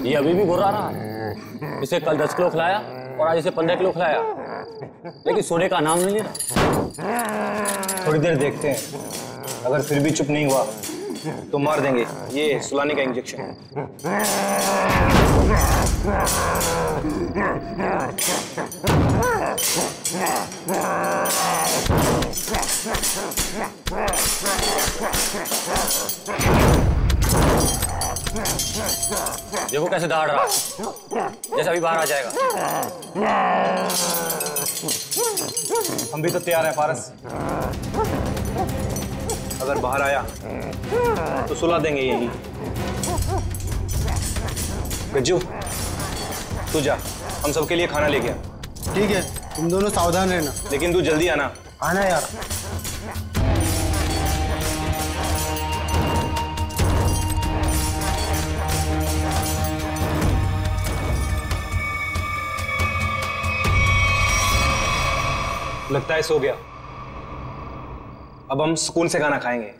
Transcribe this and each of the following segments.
ये अभी भी घुरा रहा है। इसे कल 10 किलो खिलाया और आज इसे 15 किलो खिलाया, लेकिन सोने का नाम नहीं ले रहा। थोड़ी देर देखते हैं, अगर फिर भी चुप नहीं हुआ तो मार देंगे। ये सुलाने का इंजेक्शन है। देखो कैसे दौड़ रहा है, जैसे अभी बाहर आ जाएगा। हम भी तो तैयार हैं पारस। अगर बाहर आया तो सुला देंगे यही। गज्जू तू जा, हम सबके लिए खाना लेके आ। ठीक है, तुम दोनों सावधान रहना। लेकिन तू जल्दी आना। आना यार। लगता है सो गया। अब हम सुकून से खाना खाएंगे।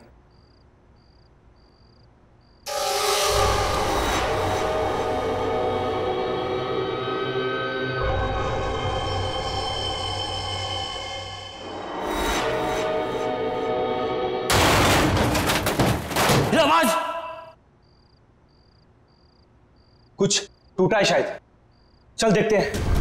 आवाज कुछ टूटा है शायद, चल देखते हैं।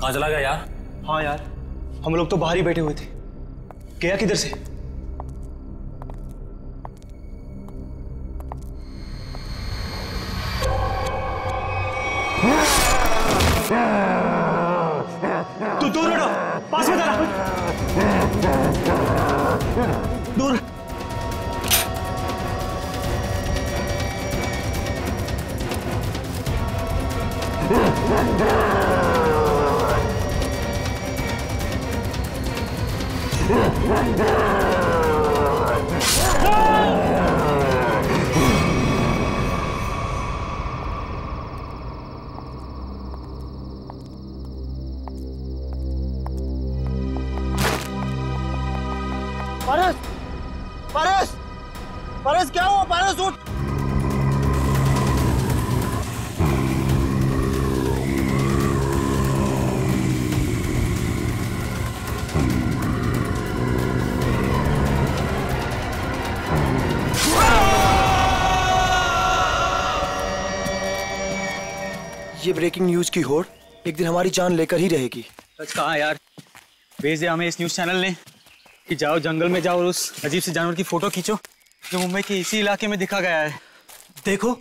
कहाँ चला गया यार? हाँ यार, हम लोग तो बाहर ही बैठे हुए थे। गया किधर से? तू दूर हटो, पास में आ। दूर। पारस, पारस, पारस क्या हुआ? पारस उठ। ये ब्रेकिंग न्यूज की होड़ एक दिन हमारी जान लेकर ही रहेगी। सच कहा यार, भेज दिया हमें इस न्यूज चैनल ने कि जाओ जंगल में जाओ और उस अजीब से जानवर की फोटो खींचो जो मुंबई के इसी इलाके में दिखा गया है। देखो,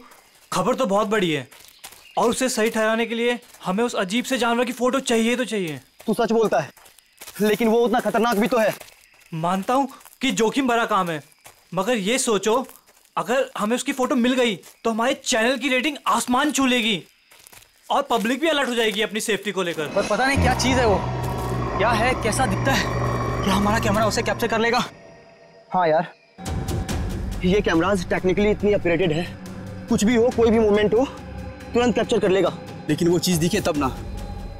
खबर तो बहुत बड़ी है और उसे सही ठहराने के लिए हमें उस अजीब से जानवर की फोटो चाहिए तो चाहिए। तू सच बोलता है, लेकिन वो उतना खतरनाक भी तो है। मानता हूँ कि जोखिम भरा काम है, मगर ये सोचो अगर हमें उसकी फोटो मिल गई तो हमारे चैनल की रेटिंग आसमान छू लेगी और पब्लिक भी अलर्ट हो जाएगी अपनी सेफ्टी को लेकर। पर पता नहीं क्या चीज है वो, क्या है, कैसा दिखता है, क्या हमारा कैमरा उसे कैप्चर कर लेगा? हाँ यार, ये कैमराज टेक्निकली इतनी अपग्रेडेड है, कुछ भी हो, कोई भी मूवमेंट हो, तुरंत कैप्चर कर लेगा। लेकिन वो चीज दिखे तब ना।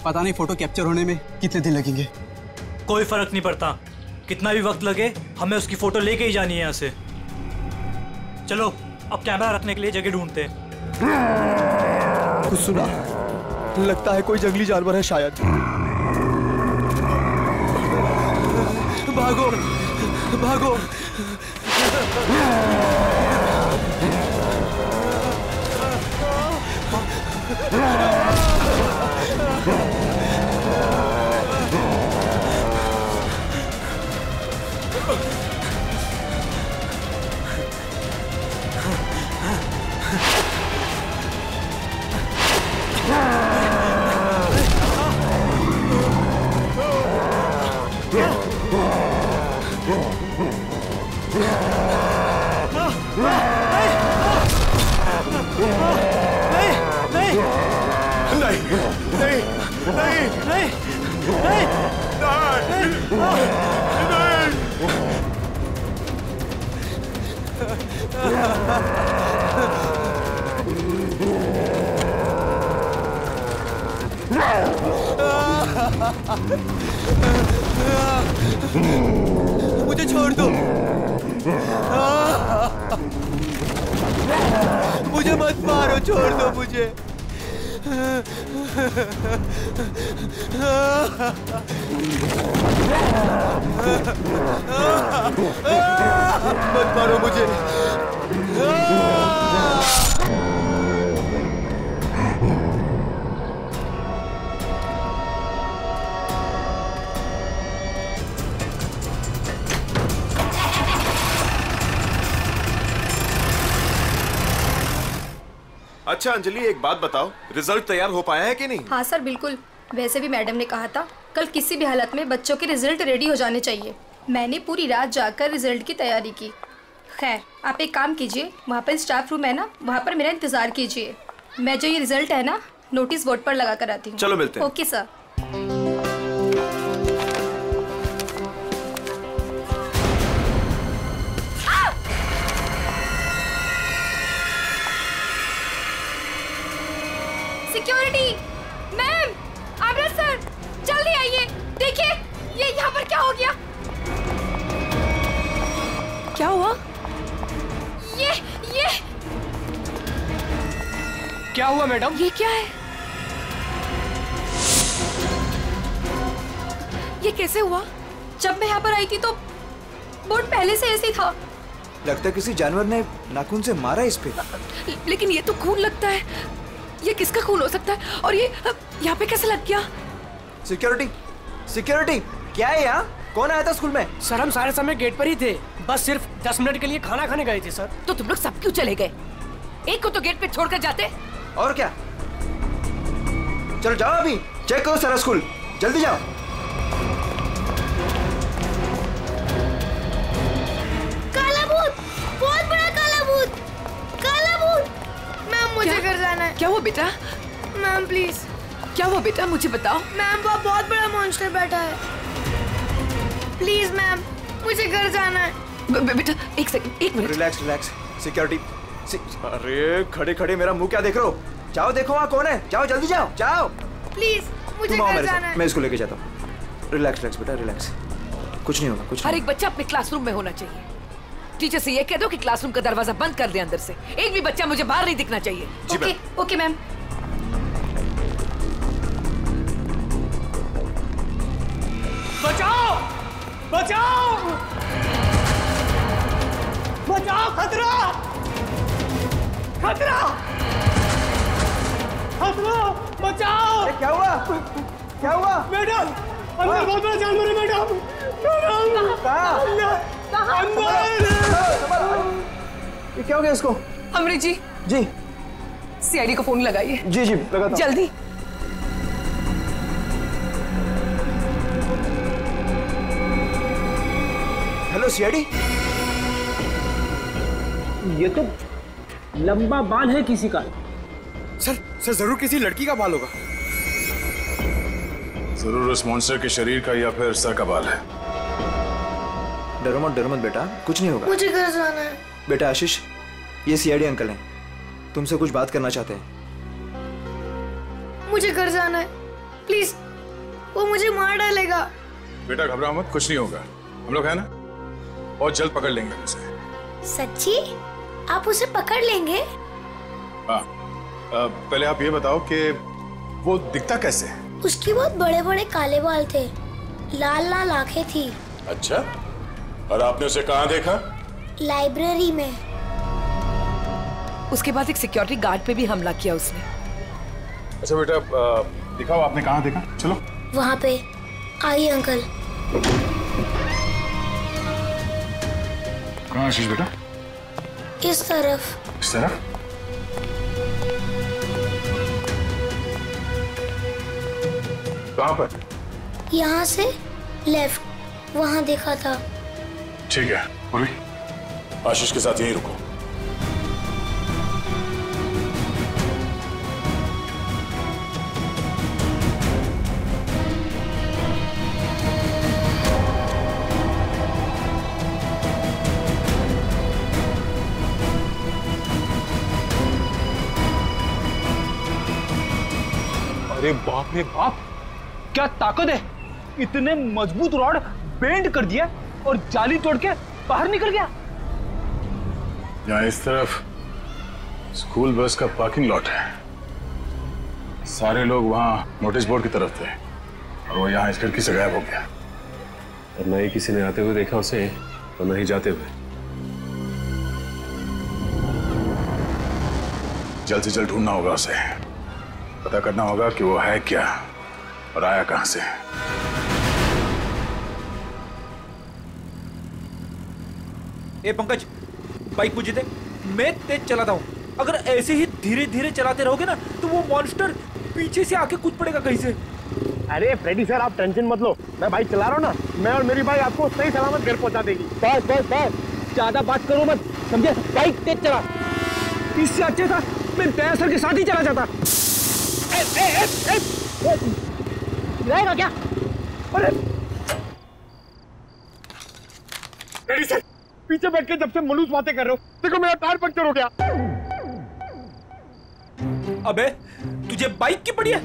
पता नहीं फोटो कैप्चर होने में कितने दिन लगेंगे। कोई फर्क नहीं पड़ता, कितना भी वक्त लगे हमें उसकी फोटो लेके ही जानी है यहाँ से। चलो अब कैमरा रखने के लिए जगह ढूंढते हैं। कुछ सुना? लगता है कोई जंगली जानवर है शायद। भागो भागो। मुझे छोड़ दो। मुझे मत मारो, छोड़ दो मुझे। मत मारो मुझे। अच्छा अंजलि, एक बात बताओ, रिजल्ट तैयार हो पाया है कि नहीं? हाँ सर, बिल्कुल। वैसे भी मैडम ने कहा था कल किसी भी हालत में बच्चों के रिजल्ट रेडी हो जाने चाहिए। मैंने पूरी रात जाकर रिजल्ट की तैयारी की। खैर, आप एक काम कीजिए, वहाँ पर स्टाफ रूम है ना, वहाँ पर मेरा इंतजार कीजिए। मैं जो ये रिजल्ट है ना, नोटिस बोर्ड पर लगा कर आती हूँ। चलो मिलते हैं। Okay sir. Security ma'am, Amrat sir, जल्दी आइए। देखिए ये यहाँ पर क्या हो गया। क्या हुआ? ये क्या हुआ मैडम? ये क्या है? ये कैसे हुआ? जब मैं यहाँ पर आई थी तो बोर्ड पहले से ऐसे ही था। लगता है किसी जानवर ने नाखून से मारा इस पे। लेकिन ये तो खून लगता है। ये किसका खून हो सकता है? और ये यहाँ पे कैसे लग गया? सिक्योरिटी, सिक्योरिटी, क्या है यहाँ? कौन आया था स्कूल में? सर हम सारे समय गेट पर ही थे, बस सिर्फ 10 मिनट के लिए खाना खाने गए थे सर। तो तुम लोग सब क्यों चले गए? एक को तो गेट पे छोड़कर जाते। और क्या? चलो जाओ, अभी चेक करो सारा स्कूल, जल्दी जाओ। काला भूत, बहुत बड़ा काला भूत, काला भूत। मैम मुझे घर जाना है। क्या हुआ बेटा? Ma'am please. क्या हुआ बेटा, मुझे बताओ। मैम वो बहुत बड़ा मॉन्स्टर बैठा है। प्लीज मैम, मुझे घर जाना है। बेटा एक सेकंड, एक मिनट। Relax relax. सिक्योरिटी, अरे खड़े खड़े मेरा मुंह क्या देख रहे हो? जाओ देखो वहाँ कौन है, जाओ जल्दी जाओ, जाओ। प्लीज मुझे तुम आओ घर मेरे जाना साथ, है। मैं इसको लेके जाता हूँ। रिलैक्स रिलैक्स बेटा, रिलैक्स, कुछ नहीं होगा, कुछ हर नहीं। एक बच्चा अपने क्लासरूम में होना चाहिए। टीचर से ये कह दो कि क्लासरूम का दरवाजा बंद कर दे अंदर से। एक भी बच्चा मुझे बाहर नहीं दिखना चाहिए। Okay okay ma'am. बचाओ बचाओ बचाओ, खतरा खतरा खतरा, बचाओ। क्या हुआ? क्या हुआ? मैडम अंदर बहुत बड़ा जानवर है मैडम। ये क्या हो गया इसको? अमृत जी, जी सीआईडी को फोन लगाइए। जी जी लगाता हूं। जल्दी। Hello CID. ये तो लंबा बाल है किसी का। सर जरूर किसी लड़की का बाल होगा। जरूर उस मॉन्स्टर के शरीर का या फिर सर का बाल है। डरो मत बेटा, कुछ नहीं होगा। मुझे घर जाना है। बेटा आशीष, ये सीआईडी अंकल हैं, तुमसे कुछ बात करना चाहते हैं। मुझे घर जाना है, प्लीज, वो मुझे मार डालेगा। बेटा घबराओ मत, कुछ नहीं होगा, हम लोग है ना, बहुत जल्द पकड़ लेंगे उसे। सच्ची? आप उसे पकड़ लेंगे? हाँ, पहले आप ये बताओ कि वो दिखता कैसे है? उसके बहुत बड़े बड़े काले बाल थे, लाल लाल आंखें थी। अच्छा, और आपने उसे कहाँ देखा? लाइब्रेरी में। उसके बाद एक सिक्योरिटी गार्ड पे भी हमला किया उसने। अच्छा बेटा, दिखाओ आपने कहाँ देखा, चलो। वहाँ पे। आइए अंकल। कहाँ आशीष बेटा? इस तरफ। इस तरफ? कहाँ पर? यहाँ से लेफ्ट, वहाँ देखा था। ठीक है, पूर्वी, आशीष के साथ यहीं रुको। अरे बाप रे बाप, क्या ताकत है! इतने मजबूत रॉड बेंड कर दिया और जाली तोड़ के बाहर निकल गया। यहाँ इस तरफ स्कूल बस का पार्किंग लॉट है। सारे लोग वहाँ नोटिस बोर्ड की तरफ थे और वो यहाँ इस खिड़की से गायब हो गया। और न ही किसी ने आते हुए देखा उसे और न ही जाते हुए। जल्द से जल्द ढूंढना होगा उसे, पता करना होगा कि वो है क्या और आया कहां से। ए पंकज, बाइक मुझे दे, मैं तेज चलाता हूँ। अगर ऐसे ही धीरे धीरे चलाते रहोगे ना तो वो मॉन्स्टर पीछे से आके कूद पड़ेगा कहीं से। अरे फ्रेडी सर, आप टेंशन मत लो, मैं बाइक चला रहा हूँ ना, मैं और मेरी बाइक आपको सही सलामत घर पहुंचा देगी। बस बस बस, ज्यादा बात करो मत, समझे? बाइक तेज चला। इससे अच्छा था मैं दया सर के साथ ही चला जाता। रहेगा क्या? अरे फ्रेडी सर, पीछे बैठ के जब से मलूस बातें कर रहे हो, देखो मेरा टायर पंक्चर हो गया। अबे तुझे बाइक की पड़ी है,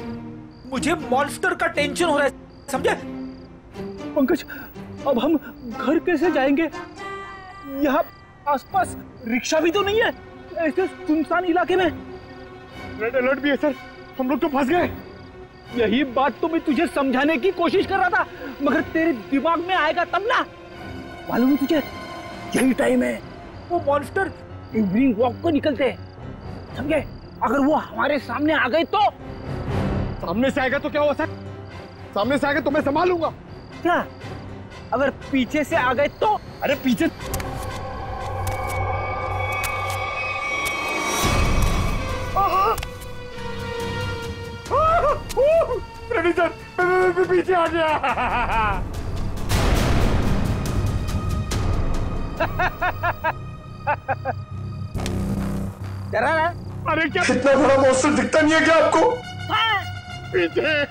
मुझे मॉन्स्टर का टेंशन हो रहा है, समझे? पंकज, अब हम घर कैसे जाएंगे? यहाँ आसपास रिक्शा भी तो नहीं है, ऐसे सुनसान इलाके में। रेड अलर्ट भी है सर, हम लोग तो फंस गए। यही बात तो मैं तुझे समझाने की कोशिश कर रहा था, मगर तेरे दिमाग में आएगा तब ना। मालूम है तुझे, यही टाइम है वो मॉन्स्टर इवनिंग वॉक को निकलते हैं, समझे? अगर वो हमारे सामने आ गए तो? सामने से आएगा तो क्या हुआ सर? सामने से आएगा तो मैं संभालूंगा। क्या? अगर पीछे से आ गए तो? अरे पीछे फ्रेडी सर, मैं पीछे आ गया। डरा रहा? अरे क्या इतना बड़ा मॉन्स्टर दिखता नहीं है क्या आपको? पीछे।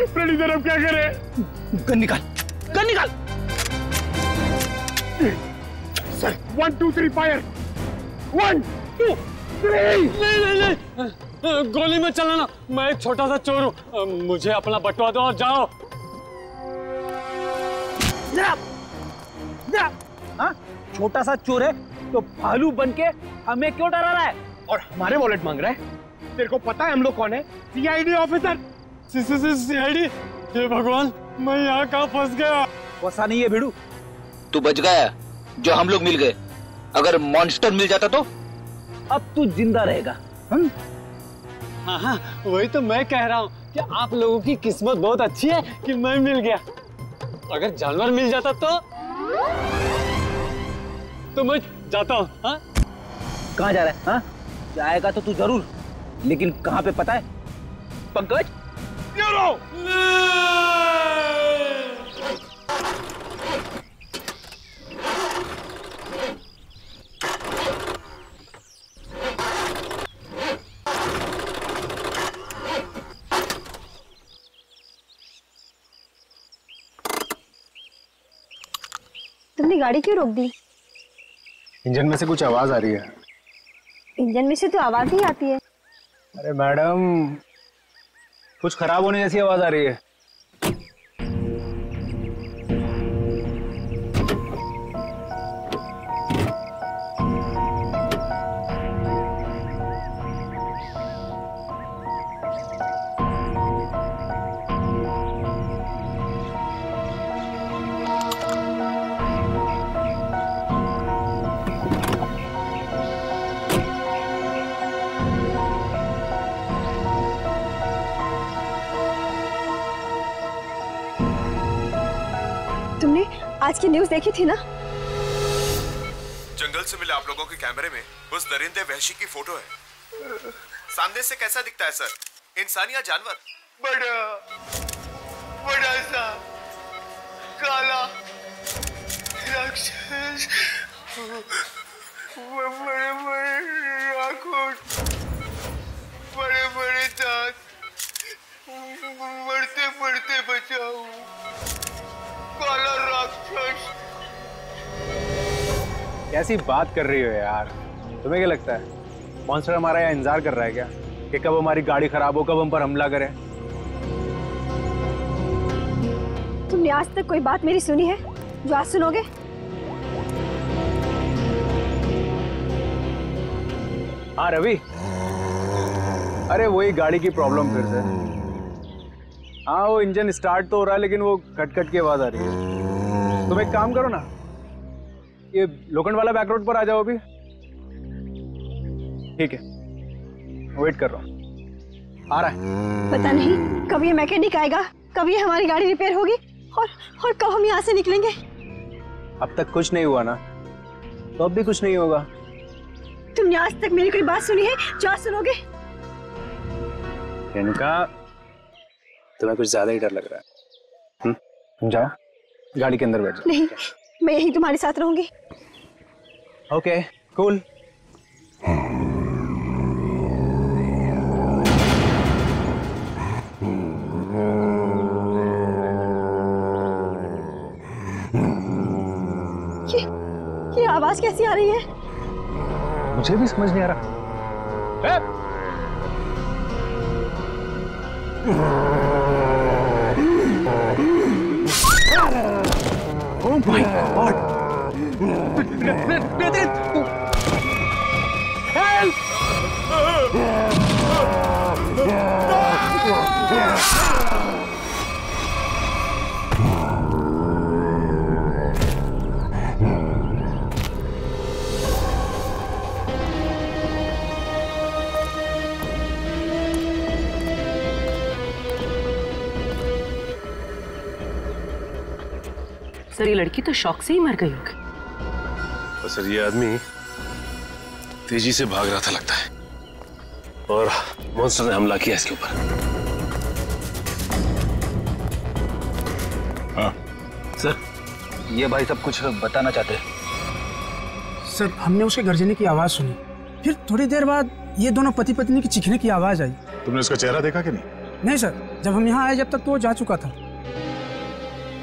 फ्रेडी सर, अब क्या करें? गन निकाल, गन निकाल। Sir 1 2 3 fire. 1 2 3। नहीं, गोली में चलाना, मैं एक छोटा सा चोर हूँ, मुझे अपना बटवा दो और जाओ। हाँ? छोटा सा चोर है तो भालू बन के हमें क्यों डरा रहा है? और हमारे वॉलेट मांग रहा है। तेरे को पता है हम लोग कौन है? CID officer. सीआईडी? हे भगवान, मैं यहाँ कहाँ फंस गया? फंसा नहीं है भिड़ू, तू बच गया जो हम लोग मिल गए। अगर मॉन्स्टर मिल जाता तो? अब तू जिंदा रहेगा। हाँ हाँ, वही तो मैं कह रहा हूँ कि आप लोगों की किस्मत बहुत अच्छी है कि मैं मिल गया। अगर जानवर मिल जाता तो मैं जाता हूँ। हाँ? कहाँ जा रहा है? हाँ? जाएगा तो तू जरूर, लेकिन कहाँ पे पता है? पंकज, तुमने गाड़ी क्यों रोक दी? इंजन में से कुछ आवाज आ रही है। इंजन में से तो आवाज ही आती है। अरे मैडम, कुछ खराब होने जैसी आवाज आ रही है। आज की न्यूज़ देखी थी ना? जंगल से मिले आप लोगों के कैमरे में उस दरिंदे वहशी की फोटो है। सामने से कैसा दिखता है सर? इंसान या जानवर? बड़ा सा काला राक्षस, बड़े बड़े आँखों, बड़े बड़े दांत, बढ़ते बढ़ते बचाओ, काला राक्षस। कैसी बात कर रही हो यार? तुम्हें क्या लगता है मॉन्स्टर हमारा यहाँ इंतजार कर रहा है क्या कि कब हमारी गाड़ी खराब हो, कब हम पर हमला करे? तुमने आज तक कोई बात मेरी सुनी है जो आज सुनोगे? हाँ रवि, अरे वही गाड़ी की प्रॉब्लम फिर से। हाँ वो इंजन स्टार्ट तो हो रहा है लेकिन वो कट कट की आवाज आ रही है। तुम एक काम करो ना, ये लोखंड वाला बैक रोड पर आ जाओ अभी। ठीक है, वेट कर रहा हूँ, आ रहा है। पता नहीं कब ये मैकेनिक आएगा, कब ये हमारी गाड़ी रिपेयर होगी और कब हम यहाँ से निकलेंगे। अब तक कुछ नहीं हुआ ना, तो अब भी कुछ नहीं होगा। तुमने आज तक मेरी कोई बात सुनी है जो आज सुनोगे? रेणुका, तुम्हें कुछ ज्यादा ही डर लग रहा है। तुम जाओ, गाड़ी के अंदर बैठ जाओ। नहीं, मैं यहीं तुम्हारे साथ रहूंगी। Okay, cool. ये आवाज कैसी आ रही है? मुझे भी समझ नहीं आ रहा। Oh my God! Help! Sir ये लड़की तो शौक से ही मर गई होगी। और सर ये आदमी तेजी से भाग रहा था लगता है और मॉन्स्टर ने हमला किया इसके ऊपर। हाँ सर, ये भाई सब कुछ बताना चाहते हैं। सर हमने उसके गर्जने की आवाज सुनी, फिर थोड़ी देर बाद ये दोनों पति पत्नी की चीखने की आवाज आई। तुमने उसका चेहरा देखा कि नहीं? नहीं सर, जब हम यहाँ आए जब तक तो वो जा चुका था।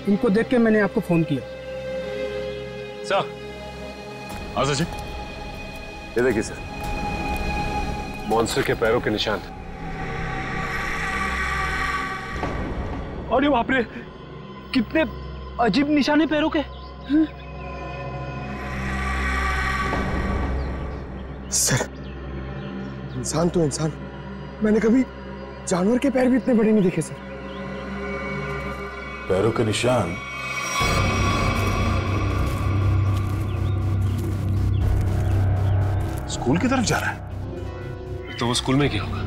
इनको देख के मैंने आपको फोन किया। सर, हाँ सचिन, ये देखिए सर, मॉन्स्टर के पैरों के निशान। अरे बाप रे, कितने अजीब निशाने पैरों के। सर, इंसान तो इंसान, मैंने कभी जानवर के पैर भी इतने बड़े नहीं देखे सर। पैरों के निशान? स्कूल की तरफ जा रहा है? तो वो स्कूल में क्या होगा?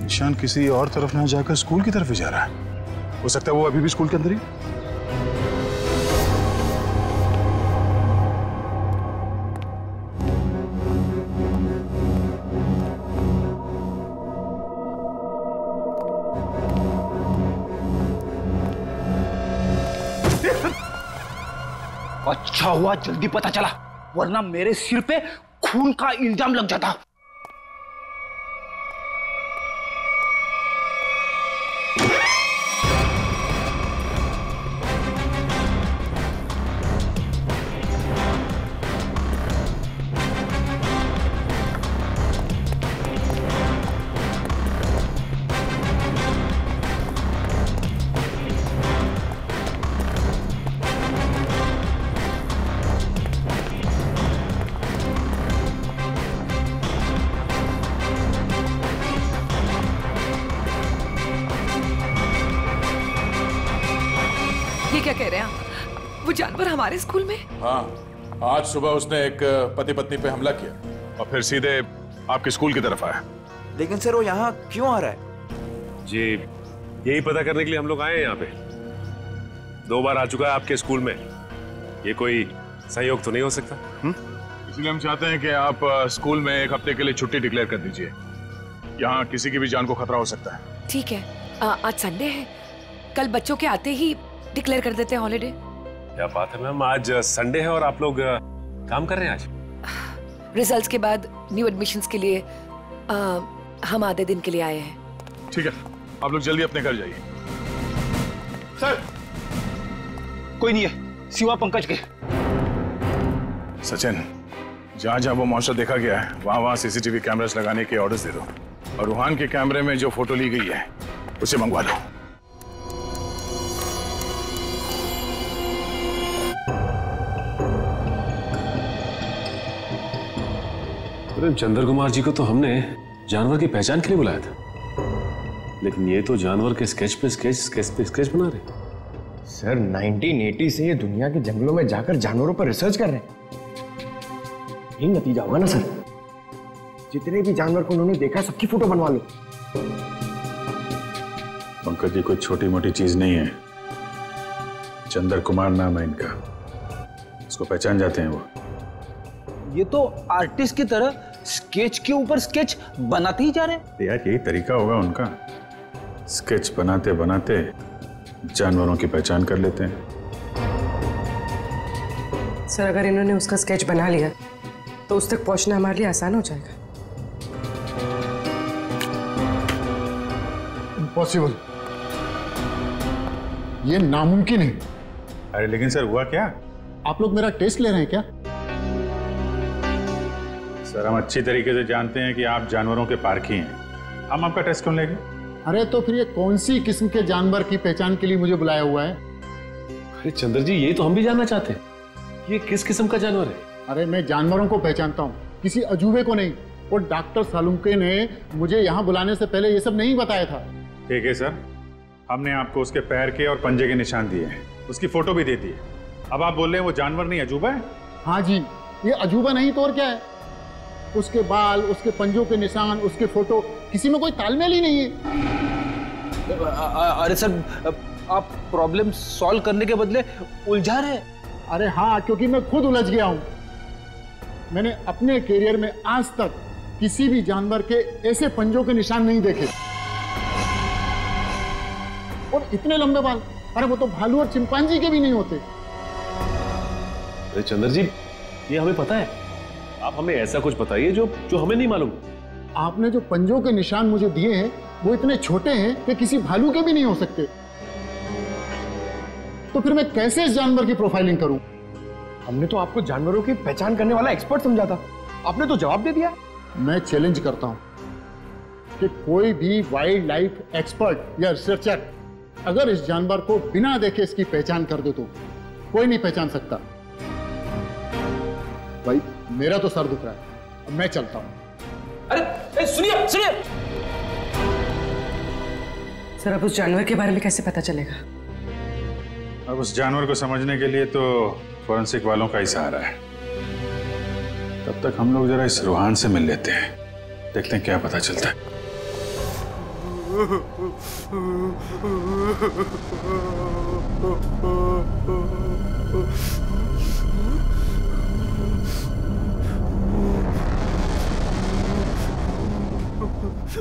निशान किसी और तरफ ना जाकर स्कूल की तरफ ही जा रहा है। हो सकता है वो अभी भी स्कूल के अंदर ही। अच्छा हुआ जल्दी पता चला, वरना मेरे सिर पे खून का इल्जाम लग जाता। क्या कह रहे हैं आप? वो जानवर हमारे स्कूल में? हाँ, आज सुबह उसने एक पति पत्नी पे हमला किया और फिर सीधे आपके स्कूल की तरफ आया। लेकिन सर वो यहाँ क्यों आ रहा है? जी यही पता करने के लिए हम लोग आए हैं यहाँ पे। 2 बार आ चुका है आपके स्कूल में, ये कोई सहयोग तो नहीं हो सकता? इसलिए हम चाहते हैं कि आप स्कूल में 1 हफ्ते के लिए छुट्टी डिक्लेयर कर दीजिए। यहाँ किसी की भी जान को खतरा हो सकता है। ठीक है, आज संडे है, कल बच्चों के आते ही डिक्लेयर कर देते हैं हॉलिडे। क्या बात है मैम, आज संडे है और आप लोग काम कर रहे हैं आज? रिजल्ट्स के बाद न्यू एडमिशंस के लिए हम आधे दिन के लिए आए हैं। ठीक है, आप लोग जल्दी अपने घर जाइए। सर कोई नहीं है सिवा पंकज के। सचिन, जहाँ जहाँ वो मॉन्स्टर देखा गया है वहाँ सीसीटीवी कैमरास लगाने के ऑर्डर्स दे दो और रूहान के कैमरे में जो फोटो ली गई है उसे मंगवा लो। चंद्र कुमार जी को तो हमने जानवर की पहचान के लिए बुलाया था, लेकिन ये तो जानवर के स्केच पे स्केच बना रहे। सर 1980 से ये दुनिया के जंगलों में जाकर जानवरों पर रिसर्च कर रहे हैं। यही नतीजा होगा ना सर। जितने भी जानवर को उन्होंने देखा सबकी फोटो बनवा लो। पंकज जी कोई छोटी मोटी चीज नहीं है। चंद्र कुमार नाम है इनका, इसको पहचान जाते हैं वो। ये तो आर्टिस्ट की तरह स्केच के ऊपर स्केच बनाते ही जा रहे हैं। यार यही तरीका होगा उनका, स्केच बनाते बनाते जानवरों की पहचान कर लेते हैं। सर अगर इन्होंने उसका स्केच बना लिया तो उस तक पहुंचना हमारे लिए आसान हो जाएगा। इम्पॉसिबल, ये नामुमकिन है। अरे लेकिन सर हुआ क्या? आप लोग मेरा टेस्ट ले रहे हैं क्या? सर हम अच्छी तरीके से जानते हैं कि आप जानवरों के पारखी हैं, हम आपका टेस्ट क्यों लेंगे? अरे तो फिर ये कौन सी किस्म के जानवर की पहचान के लिए मुझे बुलाया हुआ है? अरे चंद्र जी यही तो हम भी जानना चाहते हैं, ये किस किस्म का जानवर है? अरे मैं जानवरों को पहचानता हूँ, किसी अजूबे को नहीं। और डॉक्टर सालुंके ने मुझे यहाँ बुलाने से पहले ये सब नहीं बताया था। ठीक है सर, हमने आपको उसके पैर के और पंजे के निशान दिए हैं, उसकी फोटो भी दे दी है। अब आप बोल रहे हैं वो जानवर नहीं अजूबा है? हाँ जी, ये अजूबा नहीं तो और क्या है। उसके बाल, उसके पंजों के निशान, उसके फोटो, किसी में कोई तालमेल ही नहीं है। अरे सर आप प्रॉब्लम सॉल्व करने के बदले उलझा रहे हैं। अरे हाँ, क्योंकि मैं खुद उलझ गया हूँ। मैंने अपने करियर में आज तक किसी भी जानवर के ऐसे पंजों के निशान नहीं देखे और इतने लंबे बाल। अरे वो तो भालू और चिंपांजी के भी नहीं होते। अरे चंद्र जी ये हमें पता है, आप हमें ऐसा कुछ बताइए जो हमें नहीं मालूम। आपने जो पंजों के निशान मुझे दिए हैं वो इतने छोटे हैं कि किसी भालू के भी नहीं हो सकते। तो फिर मैं कैसे इस जानवर की प्रोफाइलिंग करूं? हमने तो आपको जानवरों की पहचान करने वाला एक्सपर्ट समझा था, आपने तो जवाब दे दिया। मैं चैलेंज करता हूं कि कोई भी वाइल्ड लाइफ एक्सपर्ट या रिसर्चर अगर इस जानवर को बिना देखे इसकी पहचान कर दे तो कोई नहीं पहचान सकता। भाई मेरा तो सर दुख रहा है, अब मैं चलता हूं। अरे सुनिए सुनिए सर अब उस जानवर के बारे में कैसे पता चलेगा? अब उस जानवर को समझने के लिए तो फॉरेंसिक वालों का ही सहारा है। तब तक हम लोग जरा इस रूहान से मिल लेते हैं, देखते हैं क्या पता चलता है।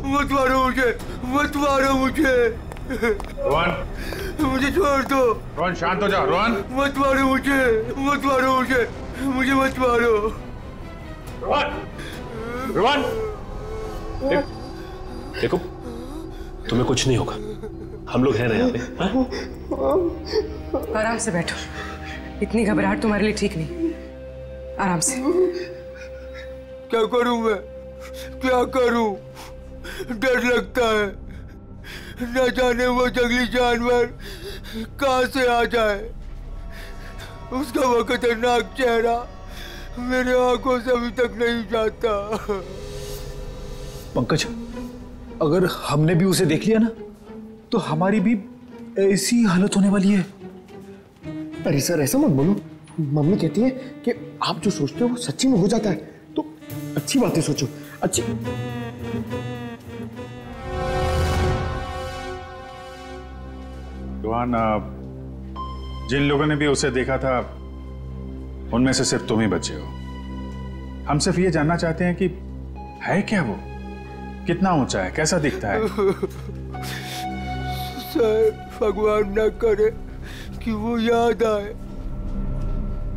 मत मारो मुझे, मत मारो मुझे। रोहन, मुझे छोड़ दो। रोहन शांत हो जा। रोहन मत मारो मुझे, मत मारो मुझे, मुझे मत मारो। रोहन, रोहन देखो तुम्हें कुछ नहीं होगा, हम लोग हैं ना यहाँ पे। आराम से बैठो, इतनी घबराहट तुम्हारे लिए ठीक नहीं। आराम से। क्या करूं मैं, क्या करूं? डर लगता है, न जाने वो जंगली जानवर कहां से आ जाए। उसका वो खतरनाक चेहरा मेरे आंखों से अभी तक नहीं जाता। पंकज, अगर हमने भी उसे देख लिया ना तो हमारी भी ऐसी हालत होने वाली है। अरे सर ऐसा मत बोलो, मम्मी कहती है कि आप जो सोचते हो वो सच्ची में हो जाता है, तो अच्छी बातें सोचो। अच्छी रोहन, जिन लोगों ने भी उसे देखा था उनमें से सिर्फ तुम ही बचे हो। हम सिर्फ ये जानना चाहते हैं कि है क्या वो, कितना ऊंचा है, कैसा दिखता है। सर भगवान ना करे कि वो याद आए,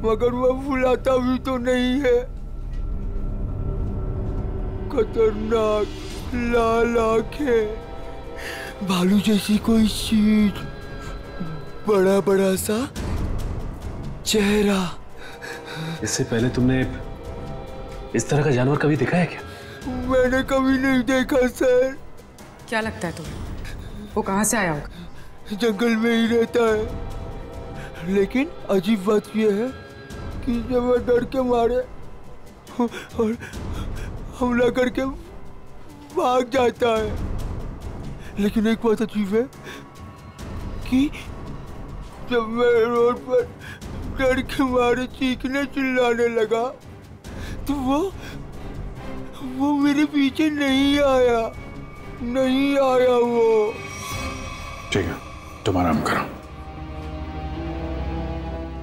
मगर वो भुलाता भी तो नहीं है। खतरनाक लाल आंखें, भालू जैसी कोई चीज, बड़ा बड़ा सा चेहरा। इससे पहले तुमने इस तरह का जानवर कभी देखा है क्या? मैंने कभी नहीं देखा सर। क्या लगता है तुम्हें वो कहाँ से आया होगा? जंगल में ही रहता है, लेकिन अजीब बात यह है कि जब मैं डर के मारे और हमला करके भाग जाता है। लेकिन एक बात अजीब है कि जब मैं रोड पर डर के मारे चीखने चिल्लाने लगा तो वो मेरे पीछे नहीं आया वो। ठीक है, तुम आराम करो।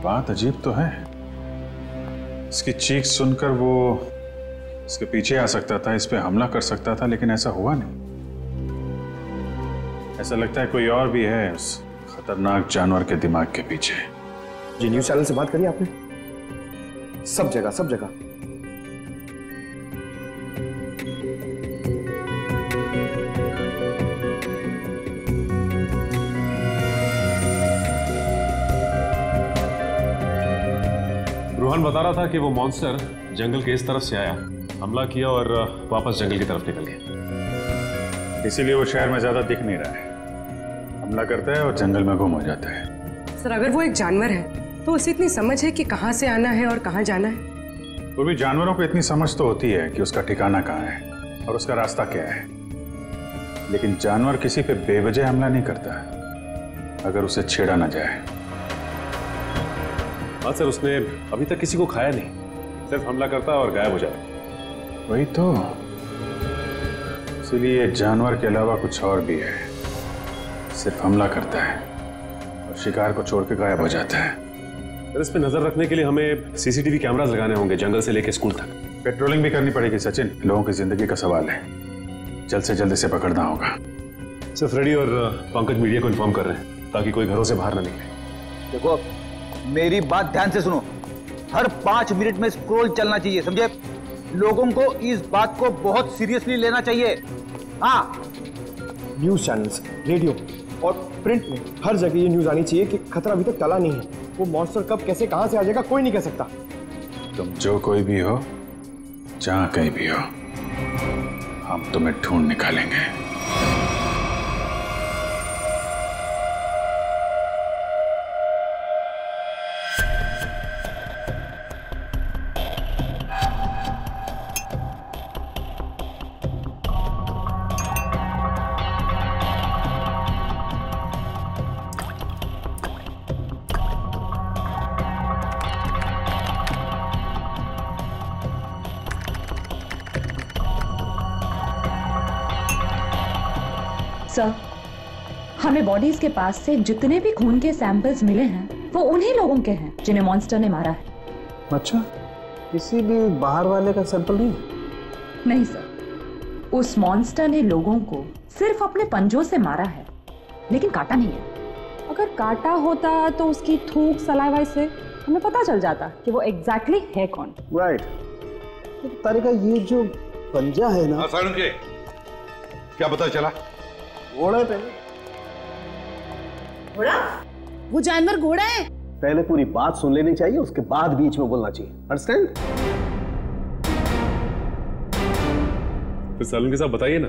बात अजीब तो है, इसकी चीख सुनकर वो इसके पीछे आ सकता था, इस पे हमला कर सकता था, लेकिन ऐसा हुआ नहीं। ऐसा लगता है कोई और भी है उस खतरनाक जानवर के दिमाग के पीछे। जी न्यूज चैनल से बात करी आपने? सब जगह। रोहन बता रहा था कि वो मॉन्स्टर जंगल के इस तरफ से आया, हमला किया और वापस जंगल की तरफ निकल गया। इसीलिए वो शहर में ज्यादा दिख नहीं रहा है, हमला करता है और जंगल में गुम हो जाता है। सर अगर वो एक जानवर है तो उसे इतनी समझ है कि कहाँ से आना है और कहाँ जाना है? वो भी जानवरों को इतनी समझ तो होती है कि उसका ठिकाना कहाँ है और उसका रास्ता क्या है, लेकिन जानवर किसी पे बेवजह हमला नहीं करता अगर उसे छेड़ा ना जाए। हाँ सर, उसने अभी तक किसी को खाया नहीं, सिर्फ हमला करता और गायब हो जाता। वही तो, इसीलिए जानवर के अलावा कुछ और भी है, सिर्फ हमला करता है और शिकार को छोड़ के गायब हो जाता है। सर इस पे नजर रखने के लिए हमें सीसीटीवी कैमरास लगाने होंगे जंगल से लेकर स्कूल तक। पेट्रोलिंग भी करनी पड़ेगी सचिन, लोगों की जिंदगी का सवाल है, जल्द से जल्द इसे पकड़ना होगा। सर फ्रेडी और पंकज मीडिया को इन्फॉर्म कर रहे हैं ताकि कोई घरों से बाहर ना निकले। देखो मेरी बात ध्यान से सुनो, हर 5 मिनट में स्क्रॉल चलना चाहिए, समझे? लोगों को इस बात को बहुत सीरियसली लेना चाहिए। हाँ, न्यूज चैनल्स, रेडियो और प्रिंट में हर जगह ये न्यूज आनी चाहिए कि खतरा अभी तक टला नहीं है। वो मॉन्स्टर कब कैसे कहां से आ जाएगा कोई नहीं कह सकता। तुम जो कोई भी हो, जहां कहीं भी हो, हम तुम्हें ढूंढ निकालेंगे। सर, हमें बॉडीज के पास से जितने भी खून के सैंपल्स मिले हैं वो उन्हीं लोगों के हैं जिन्हें मॉन्स्टर ने मारा है। अच्छा, किसी भी बाहर वाले का सैंपल नहीं? नहीं सर, उस मॉन्स्टर ने लोगों को सिर्फ अपने पंजों से मारा है, लेकिन काटा नहीं है। अगर काटा होता तो उसकी थूक सलाइवा से हमें पता चल जाता कि वो एग्जैक्टली है कौन। राइट। तो तारिका, ये जो पंजा है ना, क्या पता चला? घोड़ा पे। घोड़ा? वो जानवर घोड़ा है? पहले पूरी बात सुन लेनी चाहिए, उसके बाद बीच में बोलना चाहिए। अंडरस्टैंड? तो सालून के साथ बताइए ना,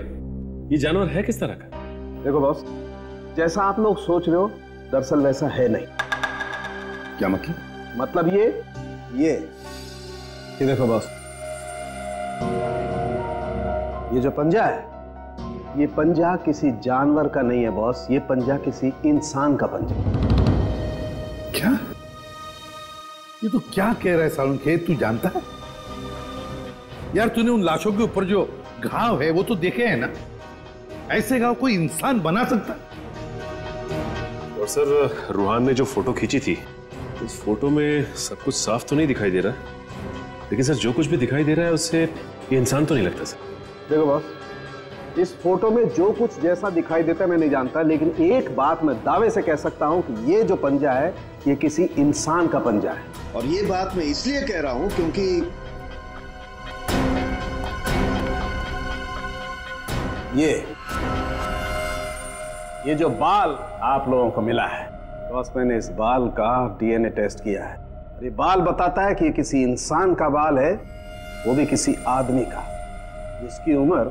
ये जानवर है किस तरह का? देखो बॉस, जैसा आप लोग सोच रहे हो दरअसल वैसा है नहीं। क्या मतलब? मतलब ये देखो बॉस, ये जो पंजा है, ये पंजा किसी जानवर का नहीं है बॉस, ये पंजा किसी इंसान का पंजा। क्या? ये तो क्या कह रहा है सालुंखेत, तू जानता है? यार तूने उन लाशों के ऊपर जो घाव है वो तो देखे हैं ना? ऐसे घाव कोई इंसान बना सकता? और सर, रूहान ने जो फोटो खींची थी, उस फोटो में सब कुछ साफ तो नहीं दिखाई दे रहा, लेकिन सर जो कुछ भी दिखाई दे रहा है उससे ये इंसान तो नहीं लगता सर। देखो बॉस, इस फोटो में जो कुछ जैसा दिखाई देता है मैं नहीं जानता, लेकिन एक बात मैं दावे से कह सकता हूं कि ये जो पंजा है ये किसी इंसान का पंजा है। और ये बात मैं इसलिए कह रहा हूं क्योंकि ये जो बाल आप लोगों को मिला है, बॉस मैंने इस बाल का डीएनए टेस्ट किया है। ये बाल बताता है कि ये किसी इंसान का बाल है, वो भी किसी आदमी का, जिसकी उम्र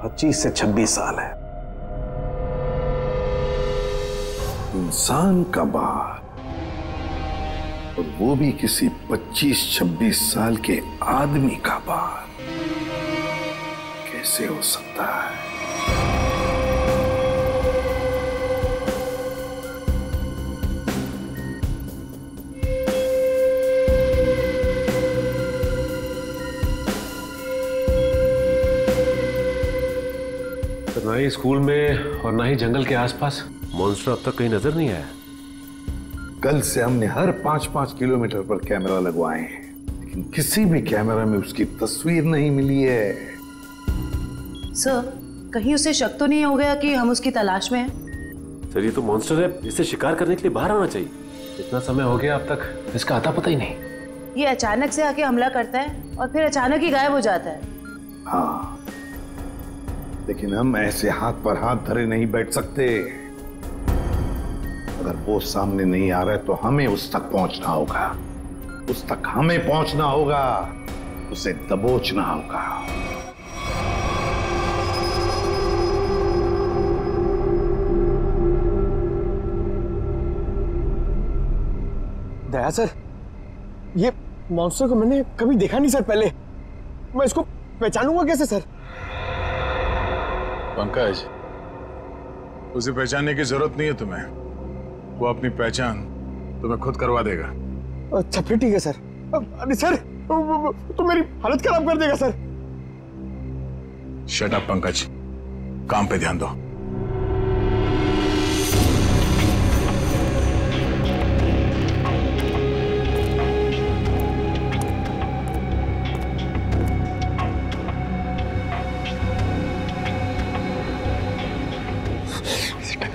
25 से 26 साल है। इंसान का बाल, और वो भी किसी 25-26 साल के आदमी का बाल, कैसे हो सकता है? ना ही स्कूल में और ना ही जंगल के आसपास मॉन्स्टर अब तक कहीं नजर नहीं आया। कल से हमने हर 5-5 किलोमीटर पर कैमरा लगवाए हैं, लेकिन किसी भी कैमरा में उसकी तस्वीर नहीं मिली है। सर, कहीं उसे शक तो नहीं हो गया कि हम उसकी तलाश में हैं? सर ये तो मॉन्स्टर है, इसे शिकार करने के लिए बाहर आना चाहिए। इतना समय हो गया अब तक इसका आता पता ही नहीं। ये अचानक से आके हमला करता है और फिर अचानक ही गायब हो जाता है। हाँ, लेकिन हम ऐसे हाथ पर हाथ धरे नहीं बैठ सकते। अगर वो सामने नहीं आ रहा है तो हमें उस तक पहुंचना होगा, उस तक हमें पहुंचना होगा, उसे दबोचना होगा। दया सर, ये मॉन्स्टर को मैंने कभी देखा नहीं सर पहले। मैं इसको पहचानूंगा कैसे सर? पंकज, उसे पहचानने की जरूरत नहीं है तुम्हें, वो अपनी पहचान तुम्हें खुद करवा देगा। अच्छा फिर ठीक है सर। अरे सर, तो मेरी हालत खराब कर देगा सर। शट अप पंकज, काम पे ध्यान दो।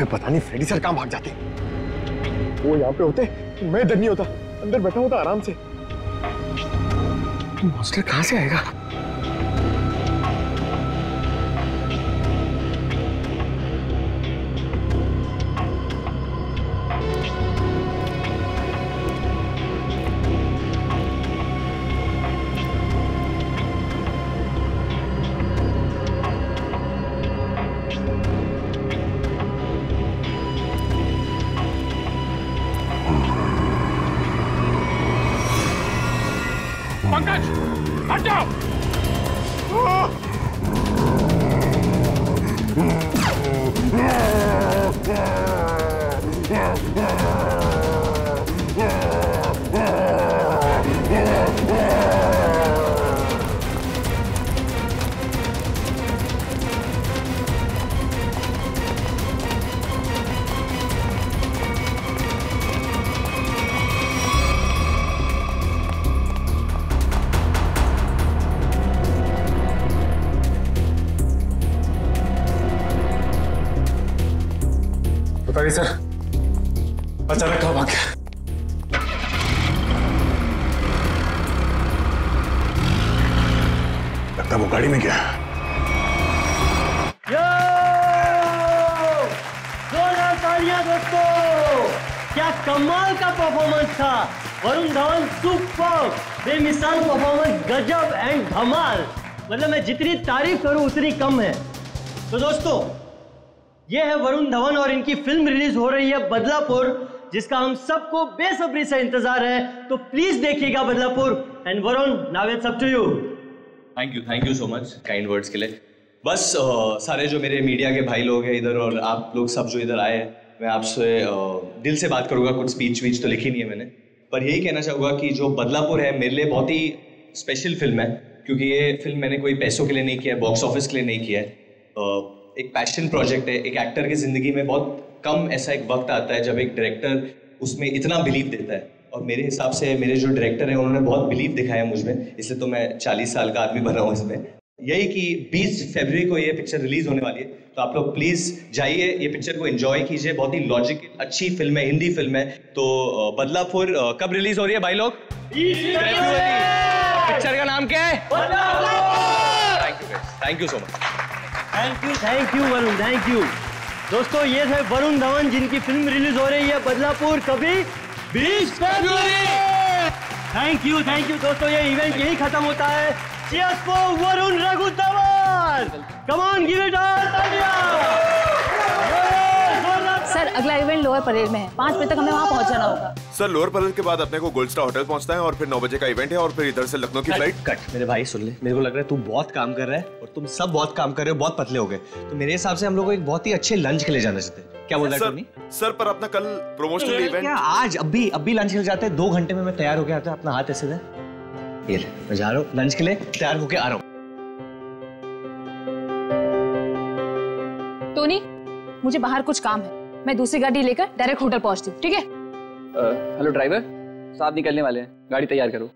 पता नहीं फ्रेडी सर कहां भाग जाते। वो यहाँ पे होते मैं डर नहीं होता, अंदर बैठा होता आराम से। मॉन्स्टर कहां से आएगा? पंकज, हट जाओ। बताइए सर, अचानक कहाँ भाग गया? लगता वो गाड़ी में गया। जोरदार तालियां दोस्तों, क्या कमाल का परफॉर्मेंस था। वरुण धवन सुपर, बेमिसाल परफॉर्मेंस, गजब एंड धमाल। मतलब मैं जितनी तारीफ करूं उतनी कम है। तो दोस्तों, ये है वरुण धवन और इनकी फिल्म रिलीज हो रही है बदलापुर, जिसका हम सबको बेसब्री से इंतजार है। तो प्लीज देखिएगा Badlapur. And Varun, now it's up to you. Thank you so much kind words के लिए। बस सारे जो मेरे मीडिया के भाई लोग हैं इधर और आप लोग सब जो इधर आए हैं, मैं आपसे दिल से बात करूंगा। कुछ स्पीच वीच तो लिखी नहीं है मैंने, पर यही कहना चाहूँगा कि जो बदलापुर है मेरे लिए बहुत ही स्पेशल फिल्म है, क्योंकि ये फिल्म मैंने कोई पैसों के लिए नहीं किया है, बॉक्स ऑफिस के लिए नहीं किया है। एक पैशन प्रोजेक्ट है। एक एक्टर की ज़िंदगी में बहुत कम ऐसा एक वक्त आता है जब एक डायरेक्टर उसमें इतना बिलीव देता है, और मेरे हिसाब से मेरे जो डायरेक्टर हैं उन्होंने बहुत बिलीव दिखाया मुझ में, इसलिए तो मैं 40 साल का आदमी बना हूँ इसमें। यही कि 20 फरवरी को ये पिक्चर रिलीज होने वाली है, तो आप लोग प्लीज जाइए, ये पिक्चर को एंजॉय कीजिए। बहुत ही लॉजिकल अच्छी फिल्म है, हिंदी फिल्म है। तो बदलापुर कब रिलीज हो रही है भाई लोग? पिक्चर का नाम क्या है? Thank you so much. Thank you Varun, thank you. दोस्तों ये थे वरुण धवन जिनकी फिल्म रिलीज हो रही है बदलापुर कभी 20 फरवरी। थैंक यू दोस्तों, ये इवेंट यही खत्म होता है। Cheers for Varun Raghu Dhawan. Come on, give it all, sir अगला इवेंट लोअर परेड में है, 5 बजे तक हमें वहाँ पहुँच जाना होगा। सर लोअर परेड के बाद अपने को गोल्ड स्टार होटल पहुँचना है और फिर 9 बजे का इवेंट है और फिर इधर से लखनऊ की फ्लाइट। कट मेरे भाई सुन ले, मेरे को लग रहा है तू बहुत काम कर रहा है और तुम सब बहुत काम कर रहे हो, बहुत पतले हो गए। तो मेरे हिसाब से हम लोग को एक बहुत ही अच्छे लंच के लिए जाना चाहते हैं। क्या बोल रहा है टोनी? सर पर अपना कल प्रमोशनल इवेंट क्या आज अभी लंच के लिए जाते हैं? 2 घंटे में मैं तैयार होके आता हूँ। अपना हाथ ऐसे दे, ये ले मैं जा रहा हूँ लंच के लिए, तैयार होके आ रहा हूँ। टोनी मुझे बाहर कुछ काम है, मैं दूसरी गाड़ी लेकर डायरेक्ट होटल पहुंचती हूँ, ठीक है? हेलो ड्राइवर साहब, निकलने वाले हैं, गाड़ी तैयार करो।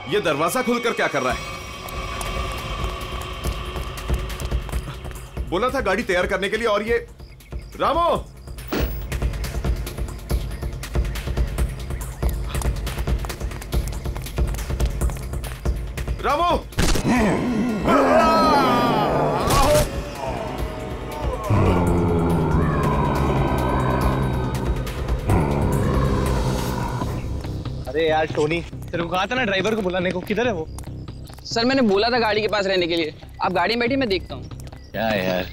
ये दरवाजा खुलकर क्या कर रहा है? बोला था गाड़ी तैयार करने के लिए, और ये रामो रामो अरे यार टोनी, तेरे को कहा था ना ड्राइवर को बुलाने को, किधर है वो? सर मैंने बोला था गाड़ी के पास रहने के लिए, आप गाड़ी में बैठिए, मैं देखता हूँ। क्या यार,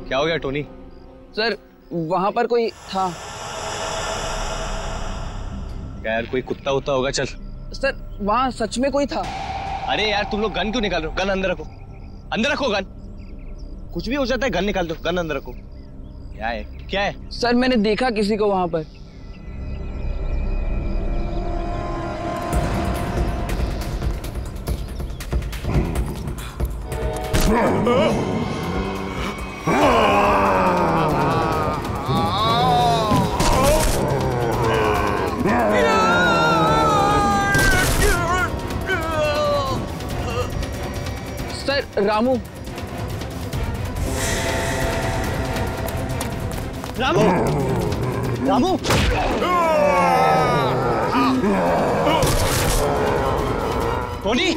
क्या हो गया टोनी? सर वहां पर कोई था। क्या यार, कोई कुत्ता उत्ता होगा? चल। सर वहां सच में कोई था। अरे यार तुम लोग गन क्यों निकाल रहे हो? गन अंदर रखो, अंदर रखो गन। कुछ भी हो जाता है, गन निकाल दो, गन अंदर रखो। क्या है, क्या है? सर मैंने देखा किसी को वहां पर। Sir Ramu Ramu Ramu Tony